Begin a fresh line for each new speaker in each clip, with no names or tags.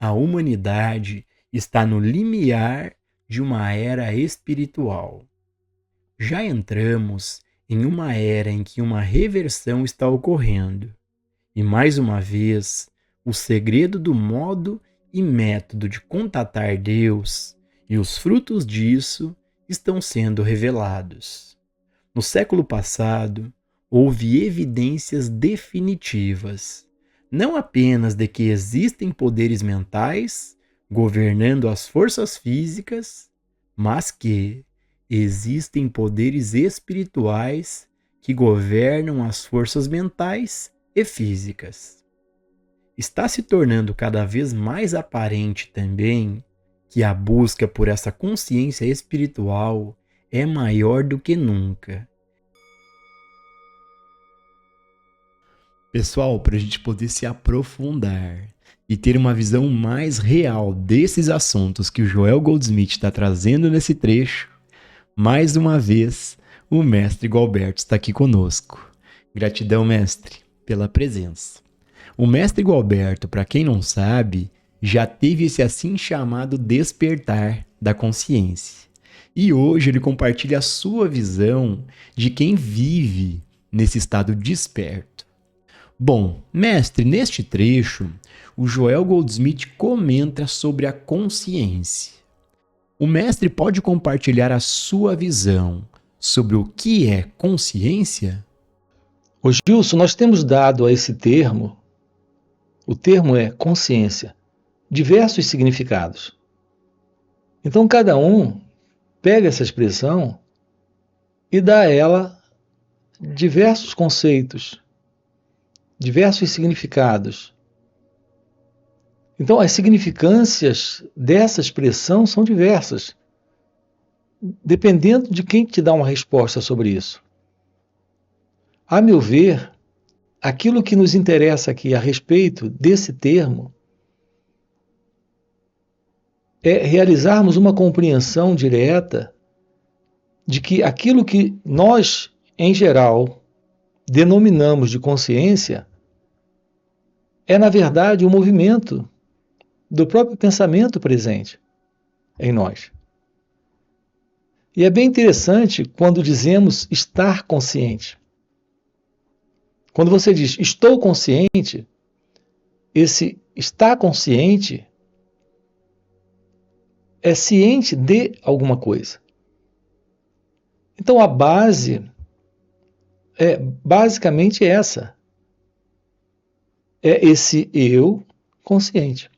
A humanidade está no limiar de uma era espiritual. Já entramos em uma era em que uma reversão está ocorrendo. E mais uma vez, o segredo do modo e método de contatar Deus e os frutos disso estão sendo revelados. No século passado, houve evidências definitivas, não apenas de que existem poderes mentais governando as forças físicas, mas que existem poderes espirituais que governam as forças mentais e físicas. Está se tornando cada vez mais aparente também que a busca por essa consciência espiritual é maior do que nunca. Pessoal, para a gente poder se aprofundar e ter uma visão mais real desses assuntos que o Joel Goldsmith está trazendo nesse trecho, mais uma vez, o mestre Gualberto está aqui conosco. Gratidão, mestre, pela presença. O mestre Gualberto, para quem não sabe, já teve esse assim chamado despertar da consciência. E hoje ele compartilha a sua visão de quem vive nesse estado desperto. Bom, mestre, neste trecho, o Joel Goldsmith comenta sobre a consciência. O mestre pode compartilhar a sua visão sobre o que é consciência?
Ô Gilson, nós temos dado a esse termo, o termo é consciência, diversos significados. Então cada um pega essa expressão e dá a ela diversos conceitos, diversos significados. Então as significâncias dessa expressão são diversas, dependendo de quem te dá uma resposta sobre isso. A meu ver, aquilo que nos interessa aqui a respeito desse termo é realizarmos uma compreensão direta de que aquilo que nós, em geral, denominamos de consciência é, na verdade, o movimento do próprio pensamento presente em nós. E é bem interessante quando dizemos estar consciente. Quando você diz estou consciente, esse estar consciente é ciente de alguma coisa. Então a base é basicamente essa. É esse eu consciente.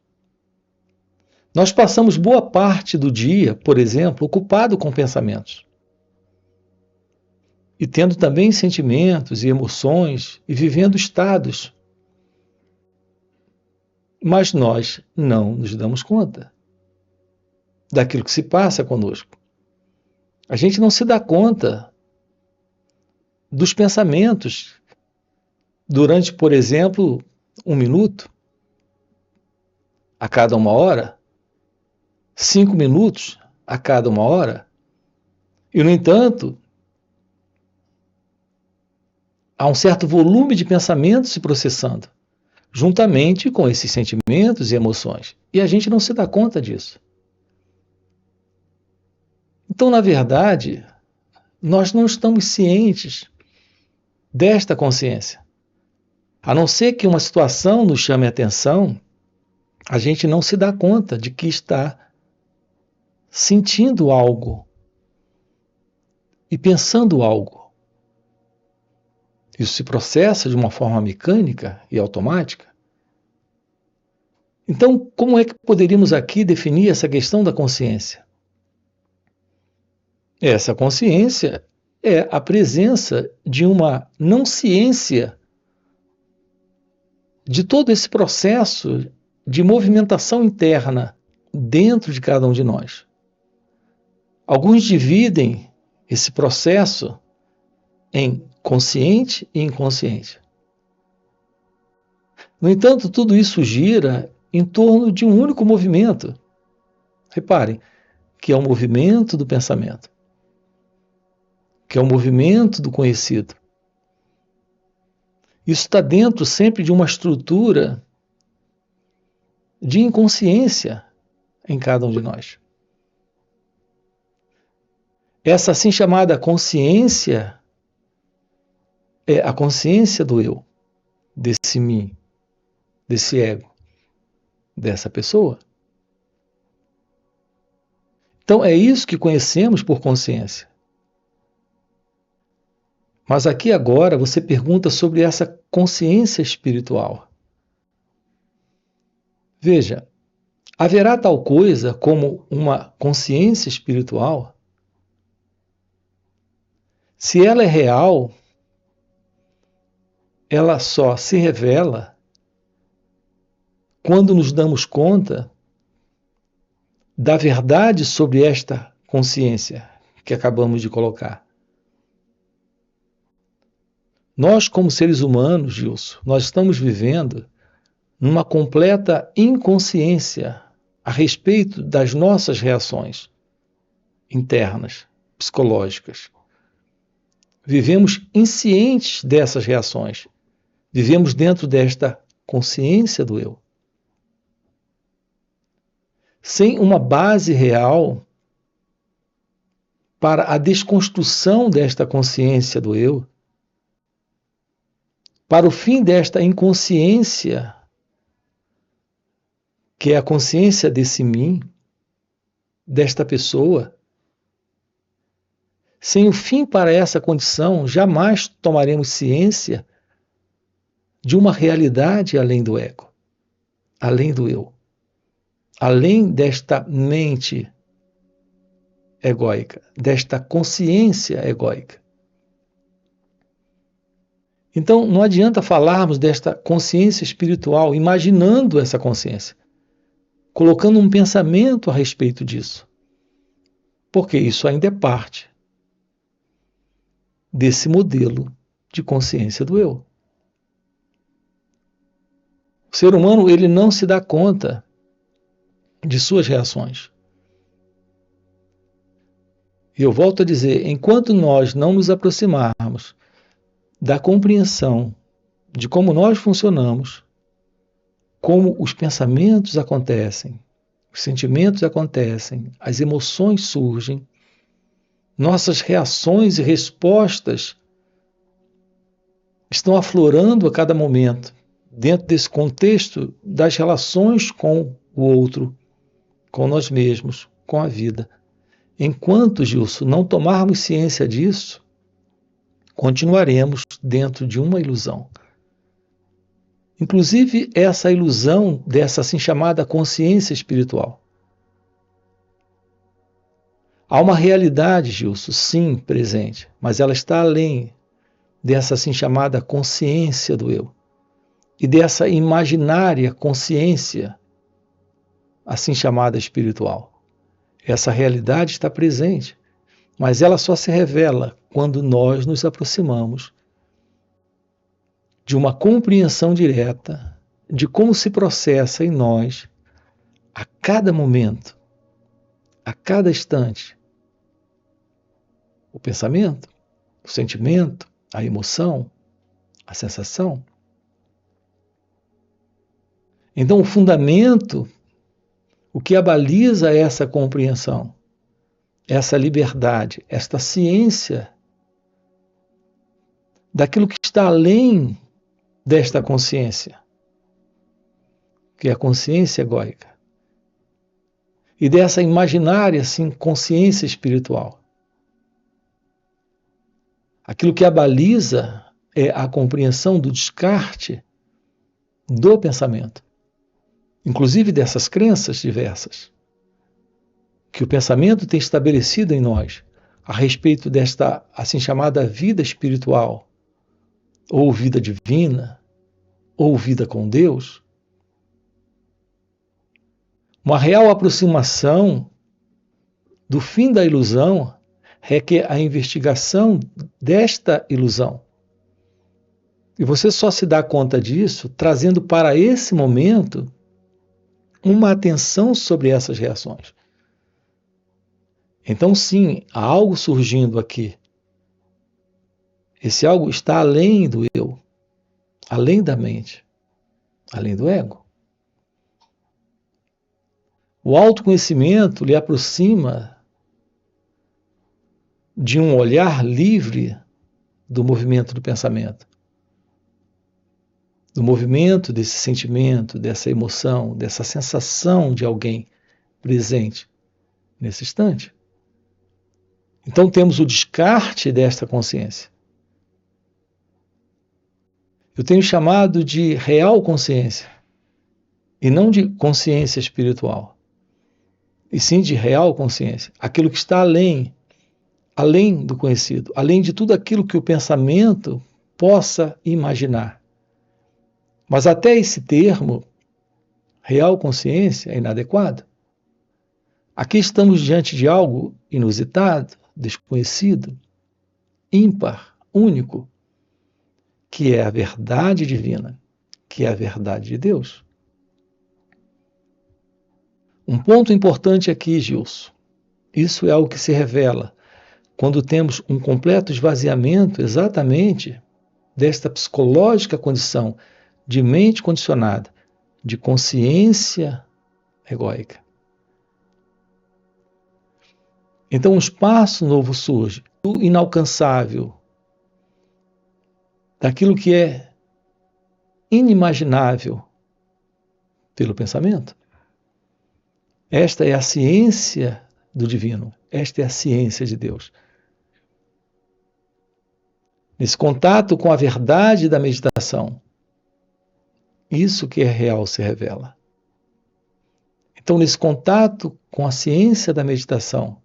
Nós passamos boa parte do dia, por exemplo, ocupado com pensamentos. E tendo também sentimentos e emoções e vivendo estados. Mas nós não nos damos conta daquilo que se passa conosco. A gente não se dá conta dos pensamentos durante, por exemplo, 1 minuto, a cada 1 hora, 5 minutos a cada 1 hora. E, no entanto, há um certo volume de pensamentos se processando, juntamente com esses sentimentos e emoções. E a gente não se dá conta disso. Então, na verdade, nós não estamos cientes desta consciência. A não ser que uma situação nos chame a atenção, a gente não se dá conta de que está sentindo algo e pensando algo. Isso se processa de uma forma mecânica e automática. Então, como é que poderíamos aqui definir essa questão da consciência? Essa consciência é a presença de uma não ciência de todo esse processo de movimentação interna dentro de cada um de nós. Alguns dividem esse processo em consciente e inconsciente. No entanto, tudo isso gira em torno de um único movimento. Reparem, que é o movimento do pensamento, que é o movimento do conhecido. Isso está dentro sempre de uma estrutura de inconsciência em cada um de nós. Essa assim chamada consciência é a consciência do eu, desse mim, desse ego, dessa pessoa. Então é isso que conhecemos por consciência. Mas aqui agora você pergunta sobre essa consciência espiritual. Veja, haverá tal coisa como uma consciência espiritual? Se ela é real, ela só se revela quando nos damos conta da verdade sobre esta consciência que acabamos de colocar. Nós, como seres humanos, Gilson, nós estamos vivendo numa completa inconsciência a respeito das nossas reações internas, psicológicas. Vivemos inscientes dessas reações. Vivemos dentro desta consciência do eu. Sem uma base real para a desconstrução desta consciência do eu, para o fim desta inconsciência, que é a consciência desse mim, desta pessoa, sem o fim para essa condição, jamais tomaremos ciência de uma realidade além do ego, além do eu, além desta mente egóica, desta consciência egóica. Então, não adianta falarmos desta consciência espiritual imaginando essa consciência, colocando um pensamento a respeito disso, porque isso ainda é parte desse modelo de consciência do eu. O ser humano, ele não se dá conta de suas reações. E eu volto a dizer, enquanto nós não nos aproximarmos da compreensão de como nós funcionamos, como os pensamentos acontecem, os sentimentos acontecem, as emoções surgem, nossas reações e respostas estão aflorando a cada momento, dentro desse contexto das relações com o outro, com nós mesmos, com a vida. Enquanto, Gilson, não tomarmos ciência disso, continuaremos dentro de uma ilusão. Inclusive, essa ilusão dessa assim chamada consciência espiritual. Há uma realidade, Gilson, sim, presente, mas ela está além dessa assim chamada consciência do eu e dessa imaginária consciência assim chamada espiritual. Essa realidade está presente, mas ela só se revela quando nós nos aproximamos de uma compreensão direta de como se processa em nós, a cada momento, a cada instante, o pensamento, o sentimento, a emoção, a sensação. Então, o fundamento, o que abaliza essa compreensão, essa liberdade, esta ciência daquilo que está além desta consciência, que é a consciência egóica, e dessa imaginária, assim, consciência espiritual. Aquilo que abaliza é a compreensão do descarte do pensamento, inclusive dessas crenças diversas, que o pensamento tem estabelecido em nós a respeito desta, assim chamada, vida espiritual, ou vida divina, ou vida com Deus. Uma real aproximação do fim da ilusão requer a investigação desta ilusão. E você só se dá conta disso trazendo para esse momento uma atenção sobre essas reações. Então, sim, há algo surgindo aqui. Esse algo está além do eu, além da mente, além do ego. O autoconhecimento lhe aproxima de um olhar livre do movimento do pensamento, do movimento desse sentimento, dessa emoção, dessa sensação de alguém presente nesse instante. Então temos o descarte desta consciência. Eu tenho chamado de real consciência, e não de consciência espiritual, e sim de real consciência, aquilo que está além do conhecido, além de tudo aquilo que o pensamento possa imaginar. Mas até esse termo, real consciência, é inadequado. Aqui estamos diante de algo inusitado, desconhecido, ímpar, único, que é a verdade divina, que é a verdade de Deus. Um ponto importante aqui, Gilson, isso é algo que se revela quando temos um completo esvaziamento exatamente desta psicológica condição de mente condicionada, de consciência egóica. Então um espaço novo surge, do inalcançável, daquilo que é inimaginável pelo pensamento. Esta é a ciência do divino, esta é a ciência de Deus. Nesse contato com a verdade da meditação, isso que é real se revela. Então, nesse contato com a ciência da meditação,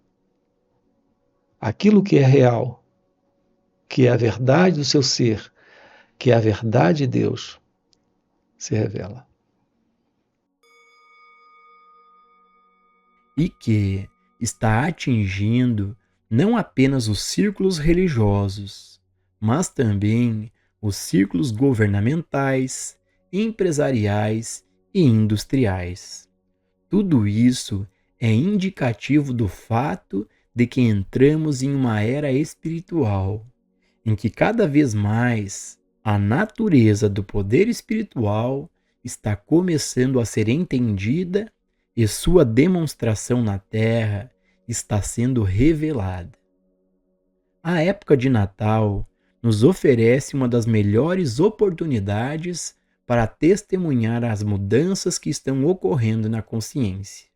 aquilo que é real, que é a verdade do seu ser, que é a verdade de Deus, se revela.
E que está atingindo não apenas os círculos religiosos, mas também os círculos governamentais, empresariais e industriais. Tudo isso é indicativo do fato de que entramos em uma era espiritual, em que cada vez mais a natureza do poder espiritual está começando a ser entendida e sua demonstração na Terra está sendo revelada. A época de Natal nos oferece uma das melhores oportunidades para testemunhar as mudanças que estão ocorrendo na consciência.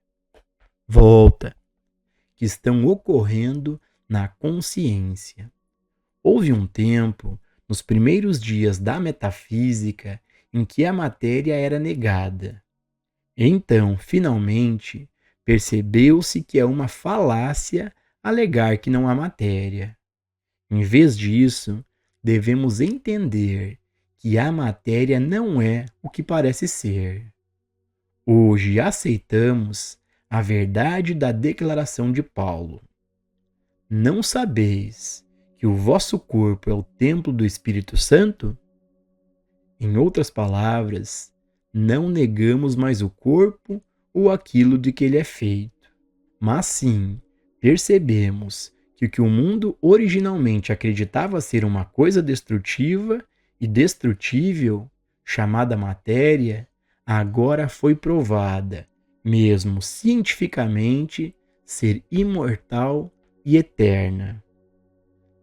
Que estão ocorrendo na consciência. Houve um tempo, nos primeiros dias da metafísica, em que a matéria era negada. Então, finalmente, percebeu-se que é uma falácia alegar que não há matéria. Em vez disso, devemos entender que a matéria não é o que parece ser. Hoje aceitamos a verdade da declaração de Paulo. Não sabeis que o vosso corpo é o templo do Espírito Santo? Em outras palavras, não negamos mais o corpo ou aquilo de que ele é feito, mas sim percebemos que o que o mundo originalmente acreditava ser uma coisa destrutiva e destrutível, chamada matéria, agora foi provada, mesmo cientificamente, ser imortal e eterna.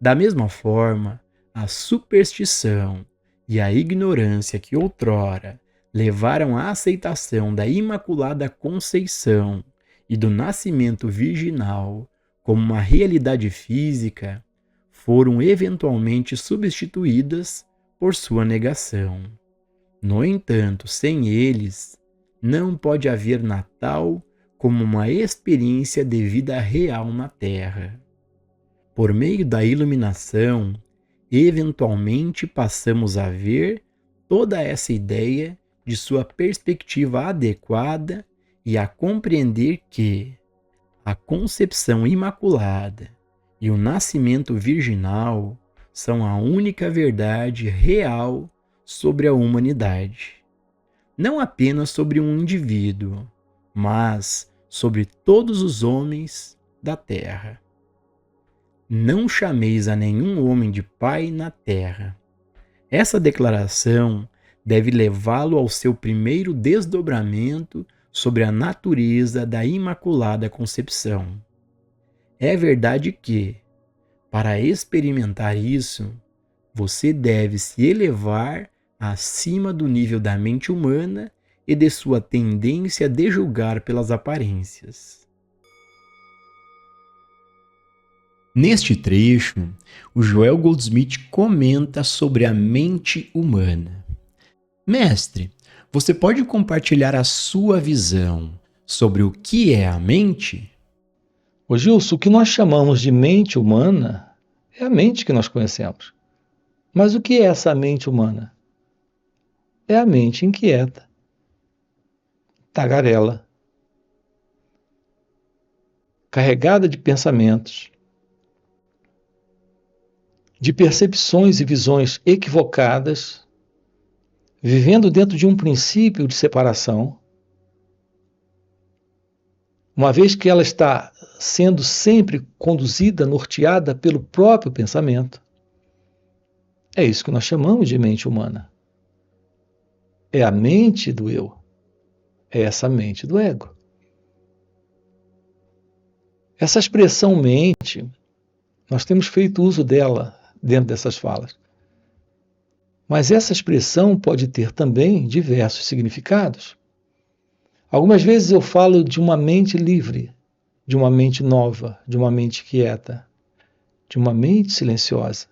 Da mesma forma, a superstição e a ignorância que outrora levaram à aceitação da Imaculada Conceição e do nascimento virginal como uma realidade física, foram eventualmente substituídas por sua negação. No entanto, sem eles, não pode haver Natal como uma experiência de vida real na Terra. Por meio da iluminação, eventualmente passamos a ver toda essa ideia de sua perspectiva adequada e a compreender que a concepção imaculada e o nascimento virginal são a única verdade real sobre a humanidade. Não apenas sobre um indivíduo, mas sobre todos os homens da terra. Não chameis a nenhum homem de pai na terra. Essa declaração deve levá-lo ao seu primeiro desdobramento sobre a natureza da Imaculada Concepção. É verdade que, para experimentar isso, você deve se elevar acima do nível da mente humana e de sua tendência de julgar pelas aparências. Neste trecho, o Joel Goldsmith comenta sobre a mente humana. Mestre, você pode compartilhar a sua visão sobre o que é a mente?
Ô Gilson, o que nós chamamos de mente humana é a mente que nós conhecemos. Mas o que é essa mente humana? É a mente inquieta, tagarela, carregada de pensamentos, de percepções e visões equivocadas, vivendo dentro de um princípio de separação, uma vez que ela está sendo sempre conduzida, norteada pelo próprio pensamento. É isso que nós chamamos de mente humana. É a mente do eu. É essa mente do ego. Essa expressão mente, nós temos feito uso dela dentro dessas falas. Mas essa expressão pode ter também diversos significados. Algumas vezes eu falo de uma mente livre, de uma mente nova, de uma mente quieta, de uma mente silenciosa.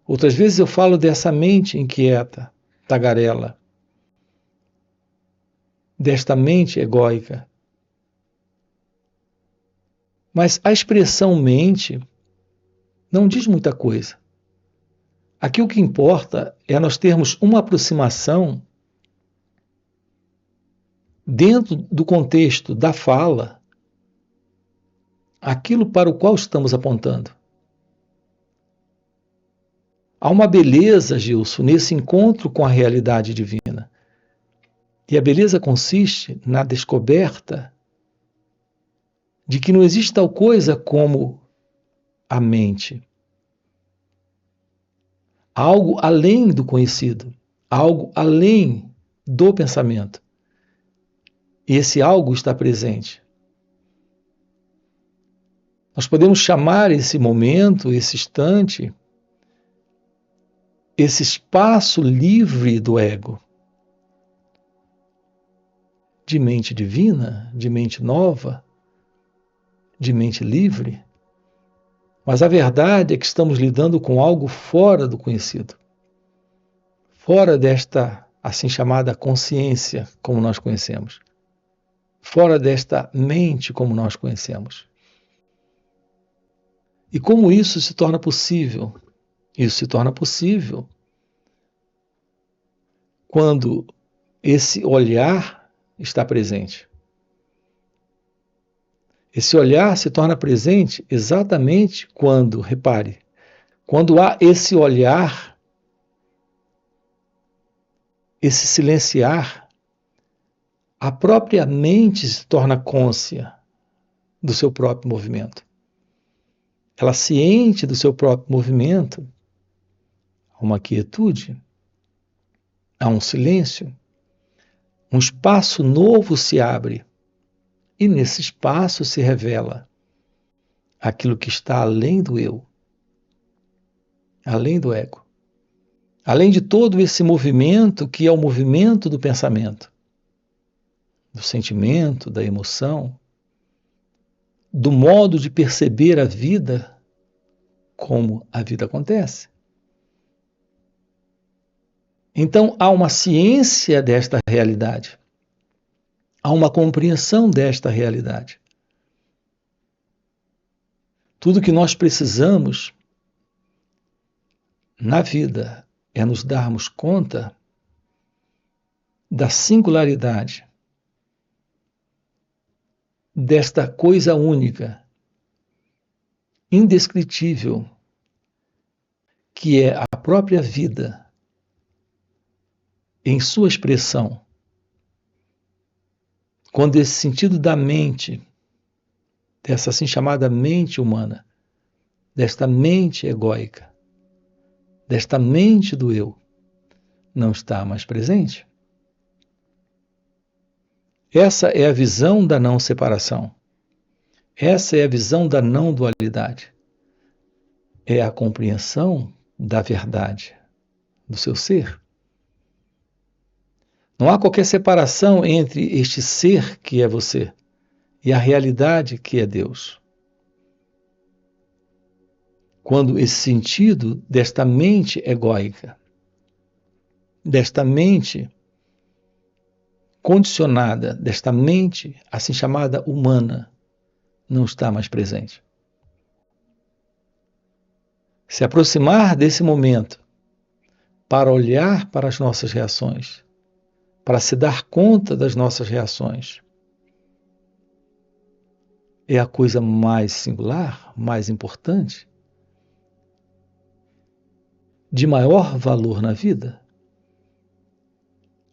Outras vezes eu falo dessa mente inquieta, tagarela, desta mente egóica. Mas a expressão mente não diz muita coisa. Aqui o que importa é nós termos uma aproximação dentro do contexto da fala, aquilo para o qual estamos apontando. Há uma beleza, Gilson, nesse encontro com a realidade divina. E a beleza consiste na descoberta de que não existe tal coisa como a mente. Algo além do conhecido, algo além do pensamento. E esse algo está presente. Nós podemos chamar esse momento, esse instante, esse espaço livre do ego, de mente divina, de mente nova, de mente livre. Mas a verdade é que estamos lidando com algo fora do conhecido, fora desta assim chamada consciência, como nós conhecemos, fora desta mente, como nós conhecemos. E como isso se torna possível? Isso se torna possível quando esse olhar está presente. Esse olhar se torna presente exatamente quando, repare, quando há esse olhar, esse silenciar, a própria mente se torna cônscia do seu próprio movimento. Ela ciente do seu próprio movimento, há uma quietude, há um silêncio, um espaço novo se abre. E nesse espaço se revela aquilo que está além do eu, além do ego, além de todo esse movimento que é o movimento do pensamento, do sentimento, da emoção, do modo de perceber a vida como a vida acontece. Então há uma ciência desta realidade. Há uma compreensão desta realidade. Tudo que nós precisamos na vida é nos darmos conta da singularidade, desta coisa única, indescritível, que é a própria vida em sua expressão. Quando esse sentido da mente, dessa assim chamada mente humana, desta mente egóica, desta mente do eu, não está mais presente, Essa é a visão da não separação. Essa é a visão da não dualidade. É a compreensão da verdade do seu ser. Não há qualquer separação entre este ser que é você e a realidade que é Deus. Quando esse sentido desta mente egóica, desta mente condicionada, desta mente assim chamada humana, não está mais presente. Se aproximar desse momento para olhar para as nossas reações, para se dar conta das nossas reações, é a coisa mais singular, mais importante, de maior valor na vida.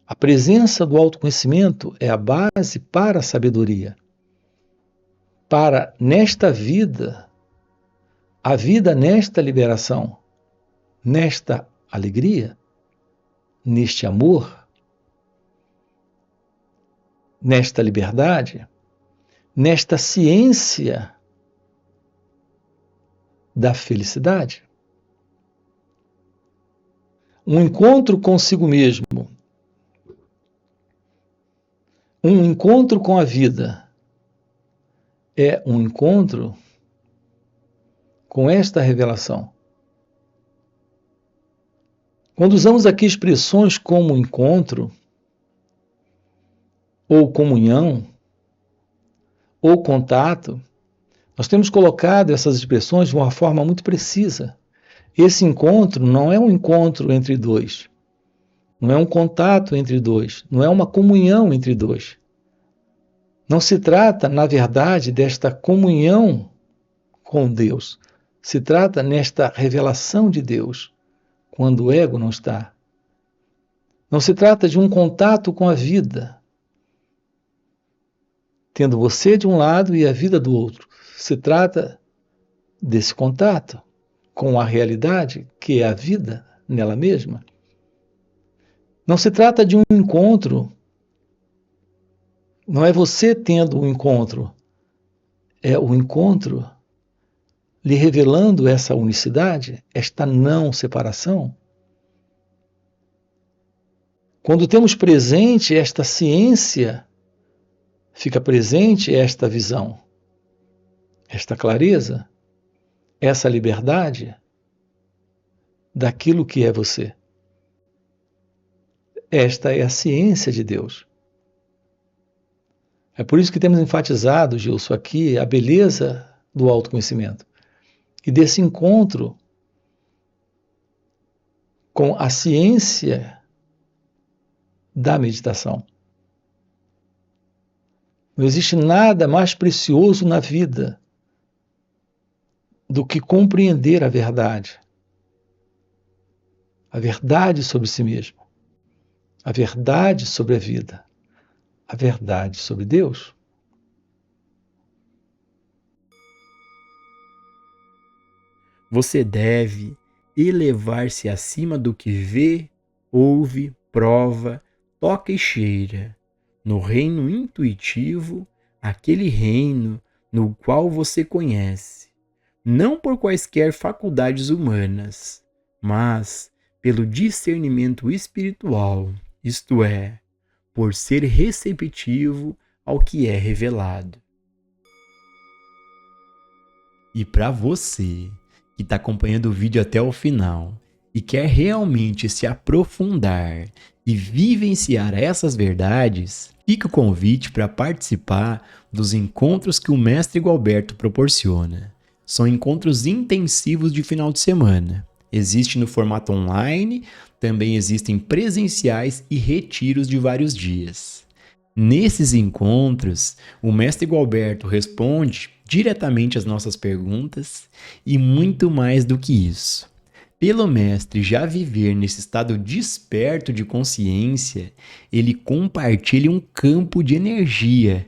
A presença do autoconhecimento é a base para a sabedoria. Para, nesta vida, a vida nesta liberação, nesta alegria, neste amor, nesta liberdade, nesta ciência da felicidade. Um encontro consigo mesmo, um encontro com a vida, é um encontro com esta revelação. Quando usamos aqui expressões como encontro, ou comunhão, ou contato, nós temos colocado essas expressões de uma forma muito precisa. Esse encontro não é um encontro entre dois, não é um contato entre dois, não é uma comunhão entre dois. Não se trata, na verdade, desta comunhão com Deus. Se trata nesta revelação de Deus, quando o ego não está. Não se trata de um contato com a vida, tendo você de um lado e a vida do outro. Se trata desse contato com a realidade, que é a vida nela mesma. Não se trata de um encontro, não é você tendo um encontro, é o encontro lhe revelando essa unicidade, esta não separação. Quando temos presente esta ciência, fica presente esta visão, esta clareza, essa liberdade daquilo que é você. Esta é a ciência de Deus. É por isso que temos enfatizado, Gilson, aqui a beleza do autoconhecimento e desse encontro com a ciência da meditação. Não existe nada mais precioso na vida do que compreender a verdade sobre si mesmo, a verdade sobre a vida, a verdade sobre Deus.
Você deve elevar-se acima do que vê, ouve, prova, toca e cheira, no reino intuitivo, aquele reino no qual você conhece, não por quaisquer faculdades humanas, mas pelo discernimento espiritual, isto é, por ser receptivo ao que é revelado. E para você que está acompanhando o vídeo até o final e quer realmente se aprofundar e vivenciar essas verdades, fica o convite para participar dos encontros que o Mestre Gualberto proporciona. São encontros intensivos de final de semana. Existe no formato online, também existem presenciais e retiros de vários dias. Nesses encontros, o Mestre Gualberto responde diretamente as nossas perguntas e muito mais do que isso. Pelo Mestre já viver nesse estado desperto de consciência, ele compartilha um campo de energia,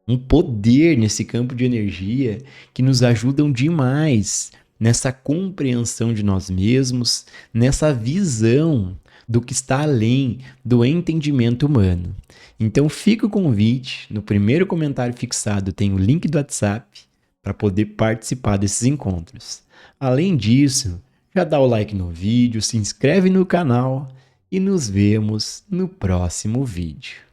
um poder nesse campo de energia que nos ajudam demais nessa compreensão de nós mesmos, nessa visão do que está além do entendimento humano. Então fica o convite, no primeiro comentário fixado tem o link do WhatsApp para poder participar desses encontros. Além disso, já dá o like no vídeo, se inscreve no canal e nos vemos no próximo vídeo.